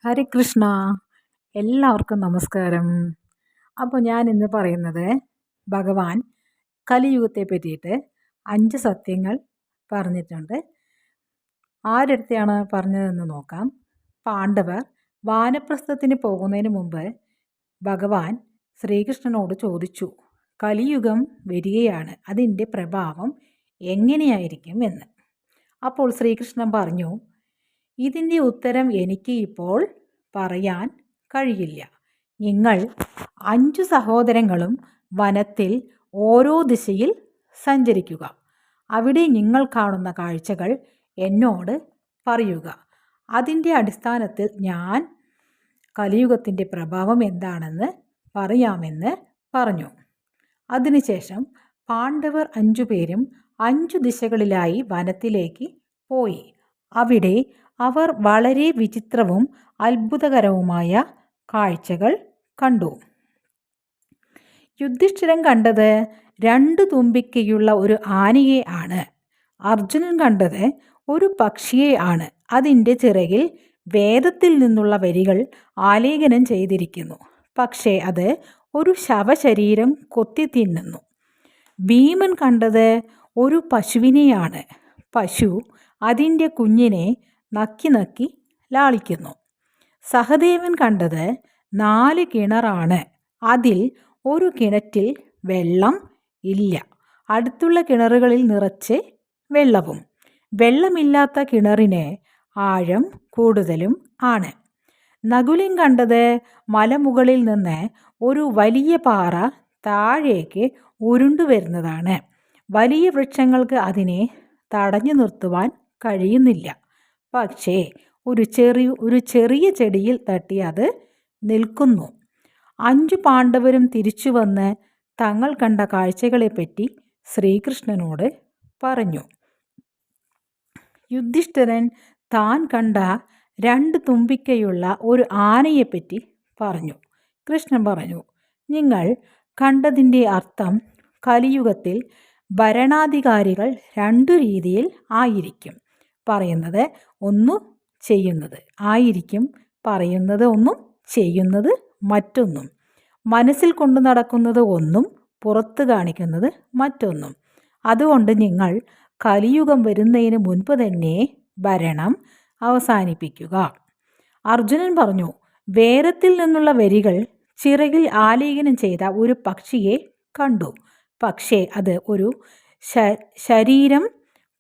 ഹരേ കൃഷ്ണ. എല്ലാവർക്കും നമസ്കാരം. അപ്പോൾ ഞാൻ ഇന്ന് പറയുന്നത് ഭഗവാൻ കലിയുഗത്തെ പറ്റിയിട്ട് 5 സത്യങ്ങൾ പറഞ്ഞിട്ടുണ്ട്. ആരടുത്തെയാണ് പറഞ്ഞതെന്ന് നോക്കാം. പാണ്ഡവർ വാനപ്രസ്ഥത്തിന് പോകുന്നതിന് മുമ്പ് ഭഗവാൻ ശ്രീകൃഷ്ണനോട് ചോദിച്ചു, കലിയുഗം വരികയാണ്, അതിൻ്റെ പ്രഭാവം എങ്ങനെയായിരിക്കും എന്ന്. അപ്പോൾ ശ്രീകൃഷ്ണൻ പറഞ്ഞു, ഇതിൻ്റെ ഉത്തരം എനിക്ക് ഇപ്പോൾ പറയാൻ കഴിയില്ല. നിങ്ങൾ 5 സഹോദരങ്ങളും വനത്തിൽ ഓരോ ദിശയിൽ സഞ്ചരിക്കുക. അവിടെ നിങ്ങൾ കാണുന്ന കാഴ്ചകൾ എന്നോട് പറയുക. അതിൻ്റെ അടിസ്ഥാനത്തിൽ ഞാൻ കലിയുഗത്തിൻ്റെ പ്രഭാവം എന്താണെന്ന് പറയാമെന്ന് പറഞ്ഞു. അതിനുശേഷം പാണ്ഡവർ 5 പേരും 5 ദിശകളിലായി വനത്തിലേക്ക് പോയി. അവിടെ അവർ വളരെ വിചിത്രവും അത്ഭുതകരവുമായ കാഴ്ചകൾ കണ്ടു. യുധിഷ്ഠിരൻ കണ്ടത് 2 തുമ്പിക്കൈയുള്ള ഒരു ആനയെ ആണ്. അർജുനൻ കണ്ടത് ഒരു പക്ഷിയെ ആണ്. അതിൻ്റെ ചിറകിൽ വേദത്തിൽ നിന്നുള്ള വരികൾ ആലേഖനം ചെയ്തിരിക്കുന്നു. പക്ഷേ അത് ഒരു ശവശരീരം കൊത്തി തിന്നുന്നു. ഭീമൻ കണ്ടത് ഒരു പശുവിനെയാണ്. പശു അതിൻ്റെ കുഞ്ഞിനെ നക്കി നക്കി ലാളിക്കുന്നു. സഹദേവൻ കണ്ടത് 4 കിണറാണ്. അതിൽ ഒരു കിണറ്റിൽ വെള്ളം ഇല്ല. അടുത്തുള്ള കിണറുകളിൽ നിറച്ച് വെള്ളവും. വെള്ളമില്ലാത്ത കിണറിന് ആഴം കൂടുതലും ആണ്. നകുലൻ കണ്ടത് മലമുകളിൽ നിന്ന് ഒരു വലിയ പാറ താഴേക്ക് ഉരുണ്ടു വരുന്നതാണ്. വലിയ വൃക്ഷങ്ങൾക്ക് അതിനെ തടഞ്ഞു നിർത്തുവാൻ കഴിയുന്നില്ല. പക്ഷേ ഒരു ചെറിയ ചെടിയിൽ തട്ടി അത് നിൽക്കുന്നു. 5 പാണ്ഡവരും തിരിച്ചു വന്ന് തങ്ങൾ കണ്ട കാഴ്ചകളെപ്പറ്റി ശ്രീകൃഷ്ണനോട് പറഞ്ഞു. യുധിഷ്ഠിരൻ താൻ കണ്ട 2 തുമ്പിക്കൈയുള്ള ഒരു ആനയെപ്പറ്റി പറഞ്ഞു. കൃഷ്ണൻ പറഞ്ഞു, നിങ്ങൾ കണ്ടതിൻ്റെ അർത്ഥം കലിയുഗത്തിൽ ഭരണാധികാരികൾ 2 രീതിയിൽ ആയിരിക്കും. പറയുന്നത് ഒന്നും ചെയ്യുന്നത് ആയിരിക്കും, പറയുന്നത് ഒന്നും ചെയ്യുന്നത് മറ്റൊന്നും. മനസ്സിൽ കൊണ്ടു നടക്കുന്നത് ഒന്നും, പുറത്ത് കാണിക്കുന്നത് മറ്റൊന്നും. അതുകൊണ്ട് നിങ്ങൾ കലിയുഗം വരുന്നതിന് മുൻപ് തന്നെ ഭരണം അവസാനിപ്പിക്കുക. അർജുനൻ പറഞ്ഞു, വേദത്തിൽ നിന്നുള്ള വരികൾ ചിറകിൽ ആലേഖനം ചെയ്ത ഒരു പക്ഷിയെ കണ്ടു. പക്ഷേ അത് ഒരു ശരീരം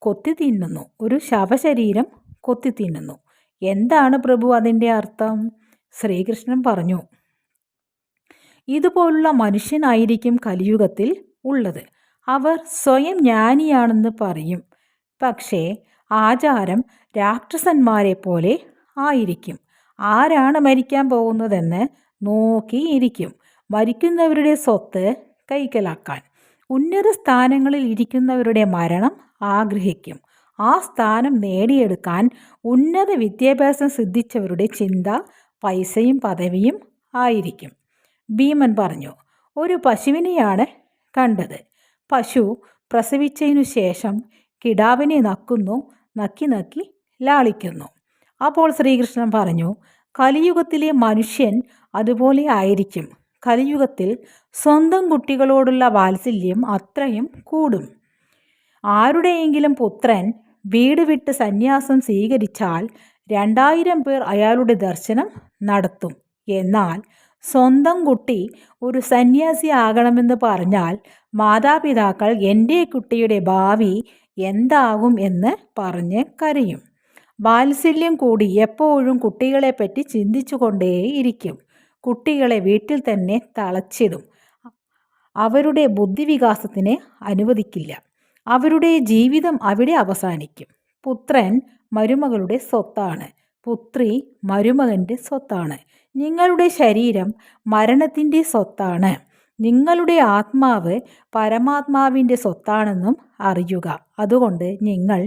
കൊത്തി തിന്നുന്നു. ഒരു ശവശരീരം കൊത്തി തിന്നുന്നു. എന്താണ് പ്രഭു അതിൻ്റെ അർത്ഥം? ശ്രീകൃഷ്ണൻ പറഞ്ഞു, ഇതുപോലുള്ള മനുഷ്യനായിരിക്കും കലിയുഗത്തിൽ ഉള്ളത്. അവർ സ്വയം ജ്ഞാനിയാണെന്ന് പറയും. പക്ഷേ ആചാരം രാക്ഷസന്മാരെ പോലെ ആയിരിക്കും. ആരാണ് മരിക്കാൻ പോകുന്നതെന്ന് നോക്കിയിരിക്കും. മരിക്കുന്നവരുടെ സ്വത്ത് കൈക്കലാക്കാൻ. ഉന്നത സ്ഥാനങ്ങളിൽ ഇരിക്കുന്നവരുടെ മരണം ആഗ്രഹിക്കും. ആ സ്ഥാനം നേടിയെടുക്കാൻ ഉന്നത വിദ്യാഭ്യാസം സിദ്ധിച്ചവരുടെ ചിന്ത പൈസയും പദവിയും ആയിരിക്കും. ഭീമൻ പറഞ്ഞു, ഒരു പശുവിനെയാണ് കണ്ടത്. പശു പ്രസവിച്ചതിനു ശേഷം കിടാവിനെ നക്കി നക്കി ലാളിക്കുന്നു. അപ്പോൾ ശ്രീകൃഷ്ണൻ പറഞ്ഞു, കലിയുഗത്തിലെ മനുഷ്യൻ അതുപോലെ ആയിരിക്കും. കലിയുഗത്തിൽ സ്വന്തം കുട്ടികളോടുള്ള വാത്സല്യം അത്രയും കൂടും. ആരുടെയെങ്കിലും പുത്രൻ വീട് വിട്ട് സന്യാസം സ്വീകരിച്ചാൽ 2000 പേർ അയാളുടെ ദർശനം നടത്തും. എന്നാൽ സ്വന്തം കുട്ടി ഒരു സന്യാസി ആകണമെന്ന് പറഞ്ഞാൽ മാതാപിതാക്കൾ എൻ്റെ കുട്ടിയുടെ ഭാവി എന്താകും എന്ന് പറഞ്ഞ് കരയും. വാത്സല്യം കൂടി എപ്പോഴും കുട്ടികളെപ്പറ്റി ചിന്തിച്ചു കൊണ്ടേയിരിക്കും. കുട്ടികളെ വീട്ടിൽ തന്നെ തളച്ചിടും. അവരുടെ ബുദ്ധിവികാസത്തിന് അനുവദിക്കില്ല. അവരുടെ ജീവിതം അവിടെ അവസാനിക്കും. പുത്രൻ മരുമകളുടെ സ്വത്താണ്. പുത്രി മരുമകൻ്റെ സ്വത്താണ്. നിങ്ങളുടെ ശരീരം മരണത്തിൻ്റെ സ്വത്താണ്. നിങ്ങളുടെ ആത്മാവ് പരമാത്മാവിൻ്റെ സ്വത്താണെന്നും അറിയുക. അതുകൊണ്ട് നിങ്ങൾ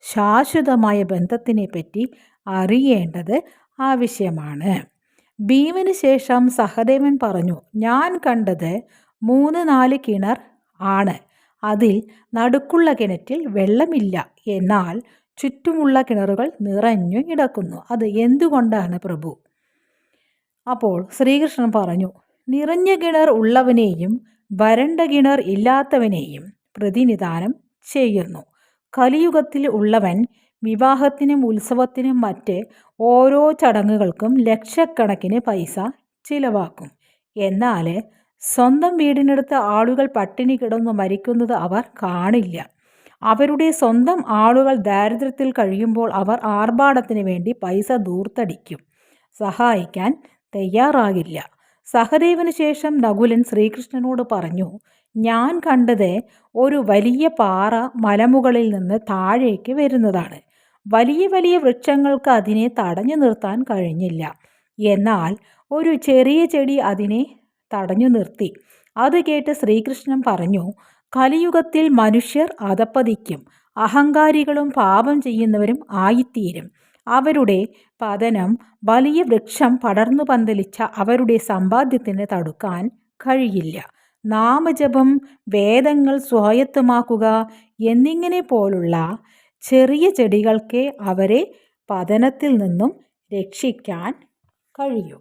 ശാശ്വതമായ ബന്ധത്തിനെ പറ്റി അറിയേണ്ടത് ആവശ്യമാണ്. ഭീമന് ശേഷം സഹദേവൻ പറഞ്ഞു, ഞാൻ കണ്ടത് 3-4 കിണർ ആണ്. അതിൽ നടുക്കുള്ള കിണറ്റിൽ വെള്ളമില്ല. എന്നാൽ ചുറ്റുമുള്ള കിണറുകൾ നിറഞ്ഞു കിടക്കുന്നു. അത് എന്തുകൊണ്ടാണ് പ്രഭു? അപ്പോൾ ശ്രീകൃഷ്ണൻ പറഞ്ഞു, നിറഞ്ഞ കിണർ ഉള്ളവനെയും വരണ്ട കിണർ ഇല്ലാത്തവനെയും പ്രതിനിധാനം ചെയ്യുന്നു. കലിയുഗത്തിൽ ഉള്ളവൻ വിവാഹത്തിനും ഉത്സവത്തിനും മറ്റ് ഓരോ ചടങ്ങുകൾക്കും ലക്ഷക്കണക്കിന് പൈസ ചിലവാക്കും. എന്നാൽ സ്വന്തം വീടിനടുത്ത് ആളുകൾ പട്ടിണി കിടന്നു മരിക്കുന്നത് അവർ കാണില്ല. അവരുടെ സ്വന്തം ആളുകൾ ദാരിദ്ര്യത്തിൽ കഴിയുമ്പോൾ അവർ ആർഭാടത്തിന് വേണ്ടി പൈസ ധൂർത്തടിക്കും, സഹായിക്കാൻ തയ്യാറാകില്ല. സഹദേവന് ശേഷം നകുലൻ ശ്രീകൃഷ്ണനോട് പറഞ്ഞു, ഞാൻ കണ്ടത് ഒരു വലിയ പാറ മലമുകളിൽ നിന്ന് താഴേക്ക് വരുന്നതാണ്. വലിയ വലിയ വൃക്ഷങ്ങൾക്ക് അതിനെ തടഞ്ഞു നിർത്താൻ കഴിഞ്ഞില്ല. എന്നാൽ ഒരു ചെറിയ ചെടി അതിനെ തടഞ്ഞു നിർത്തി. അത് കേട്ട് ശ്രീകൃഷ്ണൻ പറഞ്ഞു, കലിയുഗത്തിൽ മനുഷ്യർ അധപ്പതിക്കും, അഹങ്കാരികളും പാപം ചെയ്യുന്നവരും ആയിത്തീരും. അവരുടെ പതനം വലിയ വൃക്ഷം പടർന്നു പന്തലിച്ച അവരുടെ സമ്പാദ്യത്തിന് തടുക്കാൻ കഴിയില്ല. നാമജപം, വേദങ്ങൾ സ്വായത്തമാക്കുക എന്നിങ്ങനെ പോലുള്ള ചെറിയ ചെടികൾക്കേ അവരെ പതനത്തിൽ നിന്നും രക്ഷിക്കാൻ കഴിയൂ.